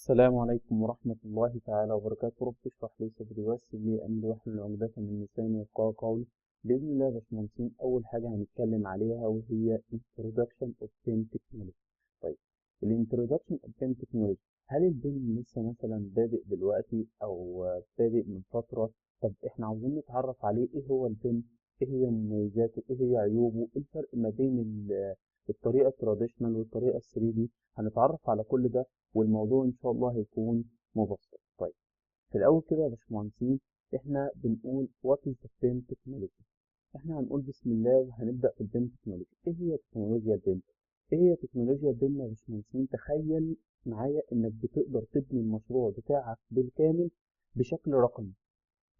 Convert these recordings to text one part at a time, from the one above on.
السلام عليكم ورحمة الله تعالى وبركاته. رب اشرح لي صدري ويسر لي أمري واحلل عقدة من لساني يفقهوا قولي. بإذن الله يا باشمهندسين، أول حاجة هنتكلم عليها وهي Introduction of BIM Technology. طيب، ال Introduction of BIM Technology، هل البيم لسه مثلا بادئ دلوقتي أو بادئ من فترة؟ طب إحنا عاوزين نتعرف عليه. إيه هو البيم؟ إيه هي مميزاته؟ إيه هي عيوبه؟ إيه الفرق ما بين الطريقة التراديشنال والطريقة 3D؟ هنتعرف على كل ده، والموضوع إن شاء الله هيكون مبسط. طيب، في الأول كده يا باشمهندسين، إحنا بنقول What is the BIM technology؟ إحنا هنقول بسم الله وهنبدأ في البيم تكنولوجي. إيه هي تكنولوجيا البيم؟ إيه هي تكنولوجيا البيم يا باشمهندسين؟ تخيل معايا إنك بتقدر تبني المشروع بتاعك بالكامل بشكل رقمي.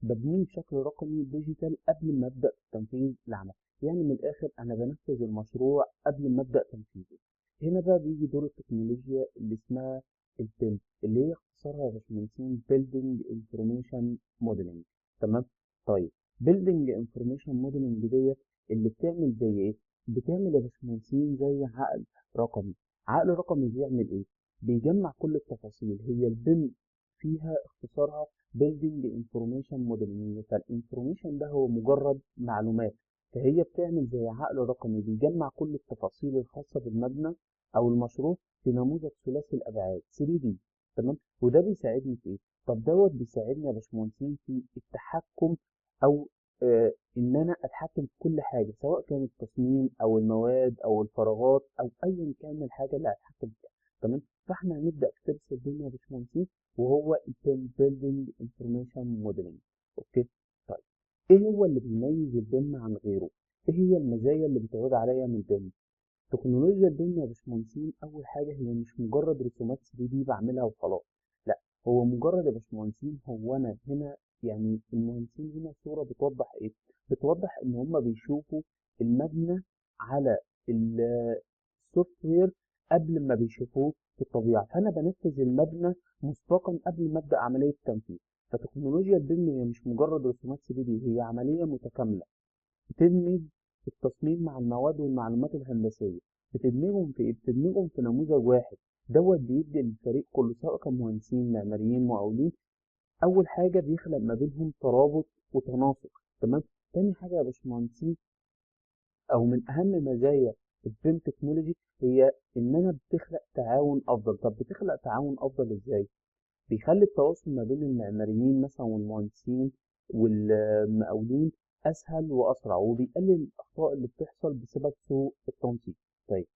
ببنيه بشكل رقمي ديجيتال قبل ما أبدأ تنفيذ العمل. يعني من الآخر أنا بنفذ المشروع قبل ما أبدأ تنفيذه. هنا بقى بيجي دور التكنولوجيا اللي اسمها البيم، اللي هي اختصارها يا باشمهندسين Building Information Modeling. تمام؟ طيب، Building Information Modeling ديت اللي بتعمل زي إيه؟ بتعمل يا باشمهندسين زي عقل رقمي. عقل رقمي بيعمل إيه؟ بيجمع كل التفاصيل. هي البيم فيها اختصارها Building Information Modeling. فالانفورميشن ده هو مجرد معلومات، فهي بتعمل زي عقل رقمي بيجمع كل التفاصيل الخاصة بالمبنى أو المشروع في نموذج ثلاثي الأبعاد 3D. تمام؟ وده بيساعدني في إيه؟ طب دوت بيساعدني يا باشمهندسين في التحكم، أو إن أنا أتحكم في كل حاجة، سواء كان التصميم أو المواد أو الفراغات أو أيا كان الحاجة اللي هتحكم فيها. تمام؟ فإحنا هنبدأ في درس الدنيا يا باشمهندسين، وهو البيم Building Information Modeling. اوكي. طيب، ايه هو اللي بيميز البيم عن غيره؟ ايه هي المزايا اللي بتعود عليا من البيم؟ تكنولوجيا البيم يا باشمهندسين، اول حاجه هي مش مجرد رسومات 3D بعملها وخلاص. لا، هو مجرد يا باشمهندسين، هو انا هنا يعني المهندسين هنا صوره بتوضح ايه؟ بتوضح ان هم بيشوفوا المبنى على السوفت وير قبل ما بيشوفوه في الطبيعه، فانا بنفذ المبنى مسبقا قبل ما ابدا عمليه التنفيذ. فتكنولوجيا البيم هي مش مجرد رسومات 3D، هي عمليه متكامله بتدمج التصميم مع المواد والمعلومات الهندسية. بتدمجهم في إيه؟ بتدمجهم في نموذج واحد. دوت بيدي للفريق كله، سواء كان مهندسين، معماريين، مقاولين. أول حاجة بيخلق ما بينهم ترابط وتناسق. تمام؟ تاني حاجة يا باشمهندسين، أو من أهم مزايا البيم تكنولوجي، هي إن أنا بتخلق تعاون أفضل. طب بتخلق تعاون أفضل إزاي؟ بيخلي التواصل ما بين المعماريين مثلا والمهندسين والمقاولين أسهل وأسرع، وبيقلل الأخطاء اللي بتحصل بسبب سوء التنسيق. طيب،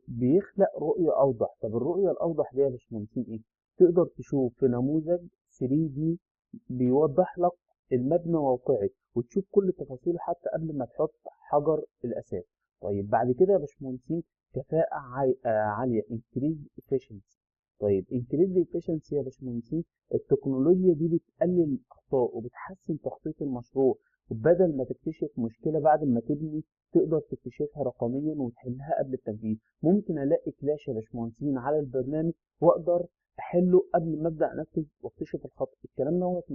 بيخلق رؤية أوضح. طب الرؤية الأوضح دي يا باشمهندسين إيه؟ تقدر تشوف في نموذج 3D بيوضح لك المبنى واقعي، وتشوف كل تفاصيله حتى قبل ما تحط حجر الأساس. طيب، بعد كده يا باشمهندسين، كفاءة عالية increase efficiency. طيب، increase efficiency يا باشمهندسين، التكنولوجيا دي بتقلل الأخطاء وبتحسن تخطيط المشروع. وبدل ما تكتشف مشكلة بعد ما تبني، تقدر تكتشفها رقميا وتحلها قبل التنفيذ. ممكن ألاقي كلاش يا باشمهندسين على البرنامج وأقدر أحله قبل ما أبدأ أنفذ واكتشف الخطأ. الكلام دوت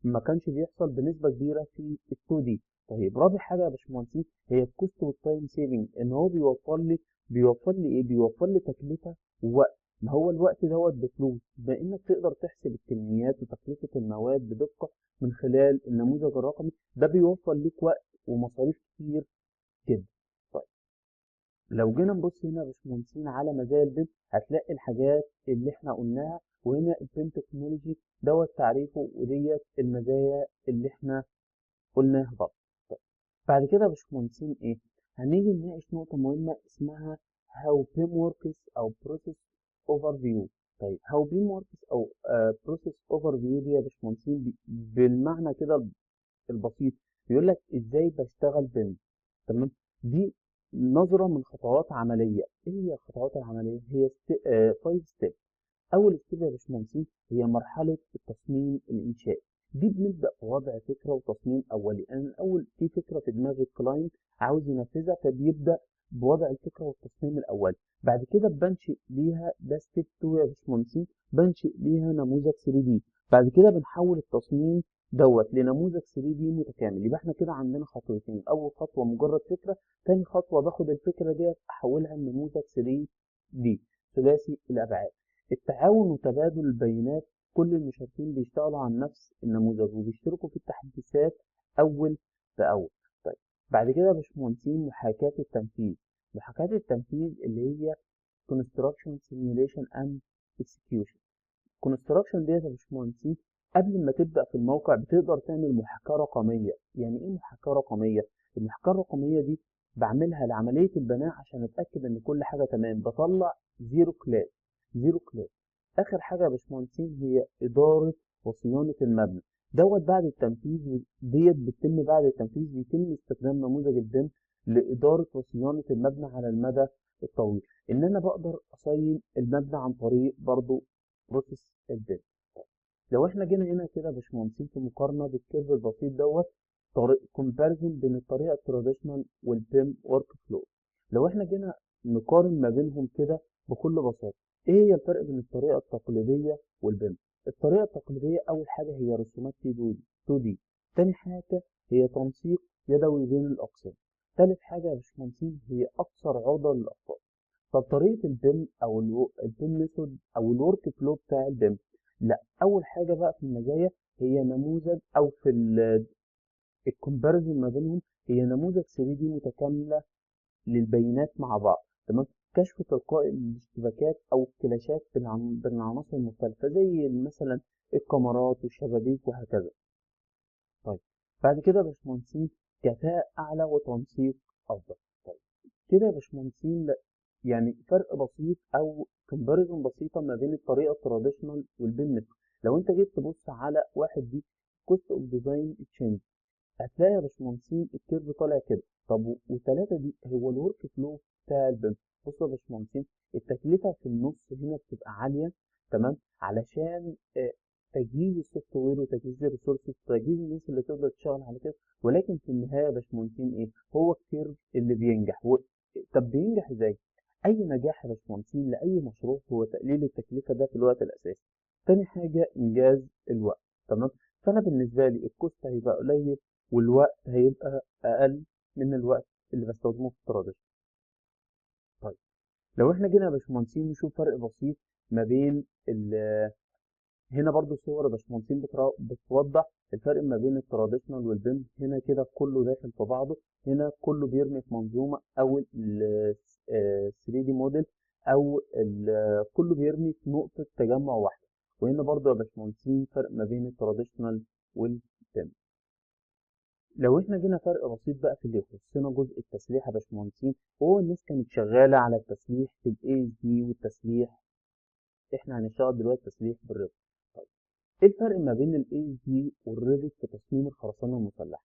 ما كانش بيحصل بنسبة كبيرة في ال 2D. طيب، رابع حاجة يا باشمهندسين هي الكوست والتايم سيفنج. إن هو بيوفر لي إيه؟ بيوفر لي تكلفة ووقت. ما هو الوقت دوت بفلوس، بانك تقدر تحسب الكميات وتكلفة المواد بدقة من خلال النموذج الرقمي. ده بيوفر ليك وقت ومصاريف كتير جدا. طيب، لو جينا نبص هنا يا باشمهندسين على مزايا البيم، هتلاقي الحاجات اللي احنا قلناها، وهنا البيم تكنولوجي دوت تعريفه، وديت المزايا اللي احنا قلناها برضه. طيب، بعد كده يا باشمهندسين ايه؟ هنيجي نناقش نقطة مهمة اسمها how BIM works أو process overview. طيب، how BIM works أو process overview دي يا باشمهندسين، بالمعنى كده البسيط، بيقول لك ازاي بشتغل بيم. تمام؟ دي نظرة من خطوات عملية. ايه هي الخطوات العملية؟ هي 5 ستيب. أول ستيب يا باشمهندسين هي مرحلة التصميم الإنشائي. دي بنبدأ بوضع فكرة وتصميم أولي. أنا الأول في فكرة في دماغ الكلاينت عاوز ينفذها، فبيبدأ بوضع الفكرة والتصميم الأولي. بعد كده بنشئ ليها، ده ستيب 2 يا باشمهندسين، بنشئ ليها نموذج 3D. بعد كده بنحول التصميم دوت لنموذج 3D متكامل. يبقى احنا كده عندنا خطوتين. أول خطوة مجرد فكرة، تاني خطوة باخد الفكرة ديت أحولها لنموذج 3D ثلاثي الأبعاد. التعاون وتبادل البيانات، كل المشاركين بيشتغلوا على نفس النموذج وبيشتركوا في التحديثات أول بأول. طيب بعد كده يا باشمهندسين محاكاة التنفيذ. محاكاة التنفيذ اللي هي construction simulation and execution. construction ديت يا باشمهندسين قبل ما تبدأ في الموقع بتقدر تعمل محاكاة رقمية. يعني ايه محاكاة رقمية؟ المحاكاة الرقمية دي بعملها لعملية البناء عشان اتأكد ان كل حاجة تمام، بطلع زيرو كلاس. اخر حاجة يا باشمهندسين هي إدارة وصيانة المبنى دوت بعد التنفيذ. ديت بتتم بعد التنفيذ، بيتم استخدام نموذج البيم لإدارة وصيانة المبنى على المدى الطويل. ان انا بقدر اصين المبنى عن طريق برضو بروسيس البيم. لو احنا جينا هنا كده يا باشمهندسين في مقارنه بالكيرف البسيط دوت، طريق كومباريزون بين الطريقه التراديشنال والبيم ورك فلو. لو احنا جينا نقارن ما بينهم كده بكل بساطه، ايه هي الفرق بين الطريقه التقليديه والبيم؟ الطريقه التقليديه اول حاجه هي رسومات 2D. تاني حاجه هي تنسيق يدوي بين الاقسام. تالت حاجه يا باشمهندسين هي اكثر عرضه للاخطاء. طب طريقة البيم أو البيم ميثود أو الورك فلو بتاع البيم، لا، أول حاجة بقى في المزايا هي نموذج، أو في الكومباريزون ما بينهم، هي نموذج 3D متكاملة للبيانات مع بعض. تمام. كشف تلقائي للاشتباكات أو الكلاشات بين العناصر المختلفة زي مثلا الكاميرات والشبابيك وهكذا. طيب بعد كده يا باشمهندسين كفاءة أعلى وتنسيق أفضل. طيب كده يا باشمهندسين يعني فرق بسيط او كومباريزون بسيطه ما بين الطريقه التراديشنال والبيم ميثود. لو انت جيت تبص على واحد دي كوست اوف ديزاين تشينج، هتلاقي يا باشمهندسين الكيرف طالع كده. طب وثلاثه دي هو الورك فلو بتاع البيم. بصوا يا باشمهندسين التكلفه في النص هنا بتبقى عاليه، تمام، علشان تجهيز السوفت وير وتجهيز الريسورسز وتجهيز الناس اللي تقدر تشتغل على كده. ولكن في النهايه يا باشمهندسين ايه هو الكيرف اللي بينجح طب بينجح ازاي؟ اي نجاح يا باشمهندسين لاي مشروع هو تقليل التكلفه ده في الوقت الاساسي. تاني حاجه انجاز الوقت. تمام. فانا بالنسبه لي الكوست هيبقى قليل والوقت هيبقى اقل من الوقت اللي بستخدمه في التراديشن. طيب لو احنا جينا يا باشمهندسين نشوف فرق بسيط ما بين هنا برضو صور يا باشمهندسين بتوضح الفرق ما بين التراديشنال والبيم. هنا كده كله داخل في بعضه، هنا كله بيرمي في منظومه، او ال 3 دي موديل، او كله بيرمي في نقطه تجمع واحده. وهنا برضو يا باشمهندسين فرق ما بين التراديشنال والبيم. لو احنا جينا فرق بسيط بقى في اللي يخصنا جزء التسليح يا باشمهندسين، وهو الناس كانت شغاله على التسليح في الاي اس دي والتسليح. احنا هنشتغل دلوقتي تسليح بالريفت. طيب ايه الفرق ما بين الاي اس دي والريفت في تصميم الخرسانه المسلحه؟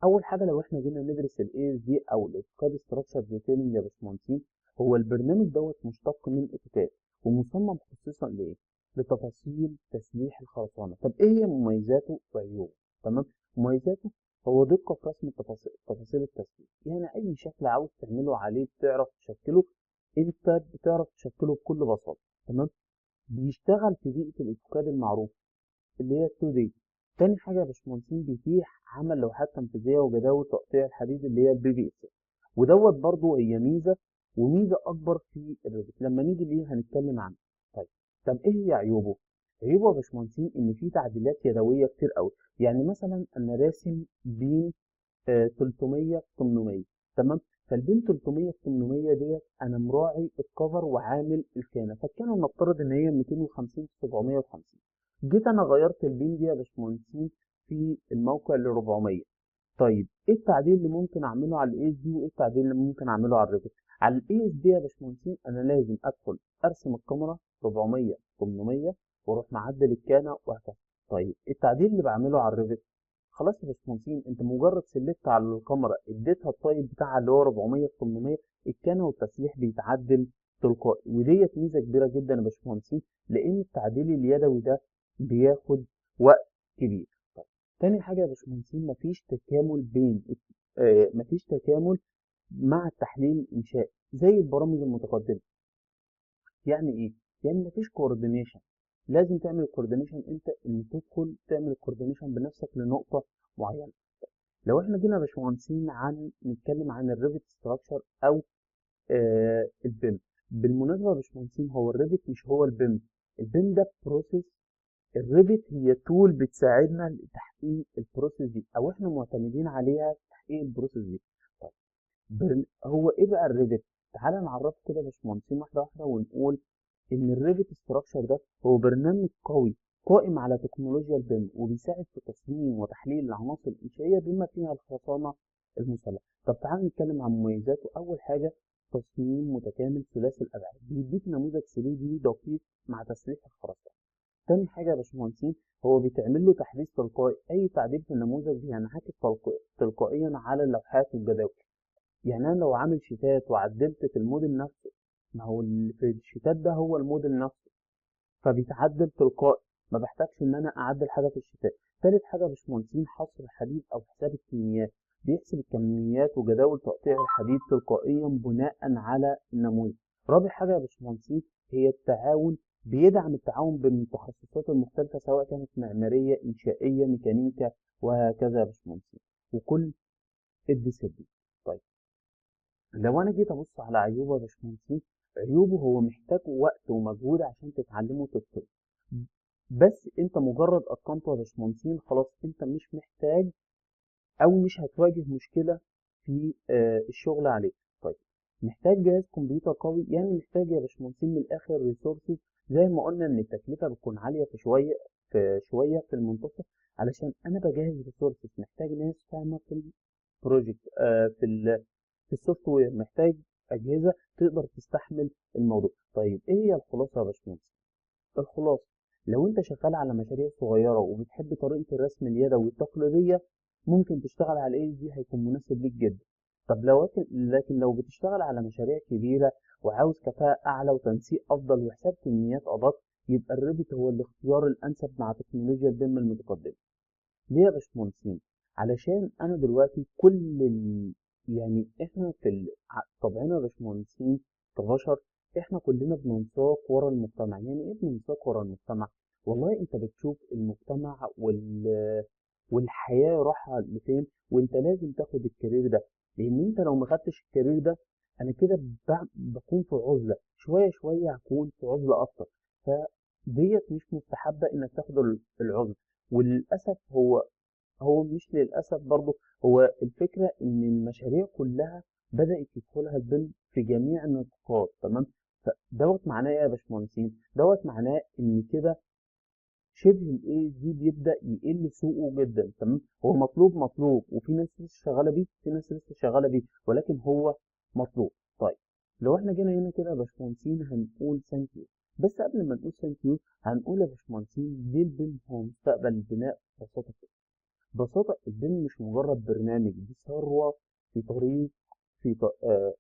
اول حاجه لو احنا جينا ندرس الاي اس دي او الاوتوكاد ستراكشر ديتيلنج يا باشمهندسين، هو البرنامج دوت مشتق من اوتوكاد ومصمم خصيصا لايه؟ لتفاصيل تسليح الخرسانه. طب ايه هي مميزاته وعيوبه؟ تمام. مميزاته هو دقه في رسم تفاصيل التسليح. يعني اي شكل عاوز تعمله عليه بتعرف تشكله، انت بتعرف تشكله بكل بساطه. تمام. بيشتغل في بيئه الاوتوكاد المعروفه اللي هي 2D. تاني حاجة يا باشمهندسين بيتيح عمل لوحات تنفيذية وجداول تقطيع الحديد اللي هي البي بي اس، ودوت برضه هي ميزة وميزة أكبر في الريفت لما نيجي ليه هنتكلم عنه. طيب طب إيه هي عيوبه؟ عيوبه يا باشمهندسين إن في تعديلات يدوية كتير أوي. يعني مثلا أنا راسم بين 300 في 800، تمام. فالبين 300 في 800 ديت انا مراعي الكفر وعامل الكانه، فالكانه نفترض ان هي 250 في 750. جيت انا غيرت البين دي يا باشمهندسين في الموقع ل 400. طيب ايه التعديل اللي ممكن اعمله على الاي اس دي وايه التعديل اللي ممكن اعمله على الريفت؟ على الاي اس دي يا باشمهندسين انا لازم ادخل ارسم الكاميرا 400 800 واروح معدل الكانه وهكذا. طيب التعديل اللي بعمله على الريفت، خلاص يا باشمهندسين انت مجرد سلكت على الكاميرا اديتها الطيب بتاعها اللي هو 400 في 800، الكانه والتسليح بيتعدل تلقائي. وديت ميزه كبيره جدا يا باشمهندسين لان التعديل اليدوي ده بياخد وقت كبير. طيب تاني حاجه يا باشمهندسين مفيش تكامل مع التحليل الانشائي زي البرامج المتقدمه. يعني ايه؟ يعني مفيش كوردينيشن. لازم تعمل كوردينيشن، انت اللي تدخل تعمل كوردينيشن بنفسك لنقطه معينه. لو احنا جينا يا باشمهندسين نتكلم عن الريفت ستراكشر او البيم. بالمناسبه يا باشمهندسين هو الريفت مش هو البيم، البيم ده بروسيس. الريفت هي تول بتساعدنا لتحقيق البروسيس دي، او احنا معتمدين عليها في تحقيق البروسيس دي. طيب هو ايه بقى الريفت؟ تعالى نعرفه كده يا باشمهندسين واحده واحده ونقول ان الريفت ستراكشر ده هو برنامج قوي قائم على تكنولوجيا البيم، وبيساعد في تصميم وتحليل العناصر الانشائيه بما فيها الخرسانه المسلحه. طب تعالى نتكلم عن مميزاته. اول حاجه تصميم متكامل ثلاثي الابعاد، بيديك نموذج 3 دي دقيق مع تسليح الخرسانه. تاني حاجة يا باشمهندسين، هو بيتعمل له تحديث تلقائي، أي تعديل في النموذج بينعكس تلقائيا على اللوحات والجداول. يعني أنا لو عامل شيتات وعدلت في الموديل نفسه، ما هو اللي في الشيتات ده هو الموديل نفسه، فبيتعدل تلقائي، ما بحتاجش إن أنا أعدل حاجة في الشيتات. تالت حاجة يا باشمهندسين، حصر الحديد أو حساب الكميات، بيحسب الكميات وجداول تقطيع الحديد تلقائيا بناء على النموذج. رابع حاجة يا باشمهندسين هي التعاون، بيدعم التعاون بين التخصصات المختلفة سواء كانت معمارية إنشائية ميكانيكا وهكذا يا باشمهندسين، وكل الديسيبلين. طيب لو أنا جيت أبص على عيوبه يا باشمهندسين، عيوبه هو محتاج وقت ومجهود عشان تتعلمه وتتقنه. بس أنت مجرد أتقنته يا باشمهندسين خلاص أنت مش محتاج أو مش هتواجه مشكلة في الشغل عليه. طيب محتاج جهاز كمبيوتر قوي، يعني محتاج يا باشمهندسين من الآخر ريسورسز. زي ما قلنا إن التكلفة بتكون عالية في المنتصف، علشان أنا بجهز ريسورسز محتاج ناس فاهمة في البروجكت في السوفت وير، محتاج أجهزة تقدر تستحمل الموضوع. طيب إيه هي الخلاصة يا باشمهندس؟ الخلاصة، لو أنت شغال على مشاريع صغيرة وبتحب طريقة الرسم اليدوي التقليدية، ممكن تشتغل على الاي دي، هيكون مناسب ليك جدا. طب لكن لو بتشتغل على مشاريع كبيرة وعاوز كفاءة أعلى وتنسيق أفضل وحساب كميات أدق، يبقى الريفت هو الاختيار الأنسب مع تكنولوجيا البيم المتقدمة. ليه يا باشمهندسين؟ علشان أنا دلوقتي يعني إحنا طبعنا يا باشمهندسين كبشر، إحنا كلنا بننساق ورا المجتمع. يعني إيه بننساق ورا المجتمع؟ والله أنت بتشوف المجتمع والحياة رايحة لفين، وأنت لازم تاخد الكارير ده، لأن أنت لو ما خدتش الكارير ده أنا كده بكون في عزلة، شوية شوية هكون في عزلة أكتر. فديت مش مستحبة إنك تاخد العزلة. وللأسف هو مش للأسف برضه، هو الفكرة إن المشاريع كلها بدأت يدخلها البيم في جميع النطاقات. تمام. فدوت معناه إيه يا باشمهندسين؟ دوت معناه إن كده شبه الاي دي بيبدأ يقل سوقه جدا. تمام. هو مطلوب وفي ناس لسه شغالة بيه، ولكن هو مطلوب. طيب لو احنا جينا هنا كده يا باشمهندسين هنقول ثانك يو. بس قبل ما نقول ثانك يو هنقول يا باشمهندسين ليه البيم هو مستقبل البناء ببساطة كده. ببساطة البيم مش مجرد برنامج، دي ثروة في طريق في ط... آه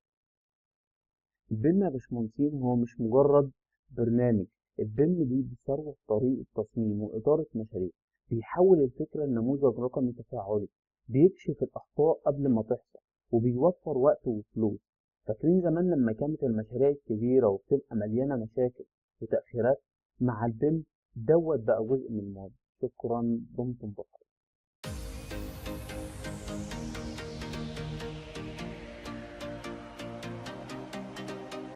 البيم يا باشمهندسين هو مش مجرد برنامج. البيم دي ثروة في طريقة تصميم وإدارة مشاريع، بيحول الفكرة لنموذج رقمي تفاعلي، بيكشف الأخطاء قبل ما تحصل، وبيوفر وقت وفلوس. فاكرين زمان لما كانت المشاريع الكبيرة وبتبقى مليانة مشاكل وتأخيرات؟ مع البيم دوت بقى جزء من الماضي. شكرا، دمتم بخير.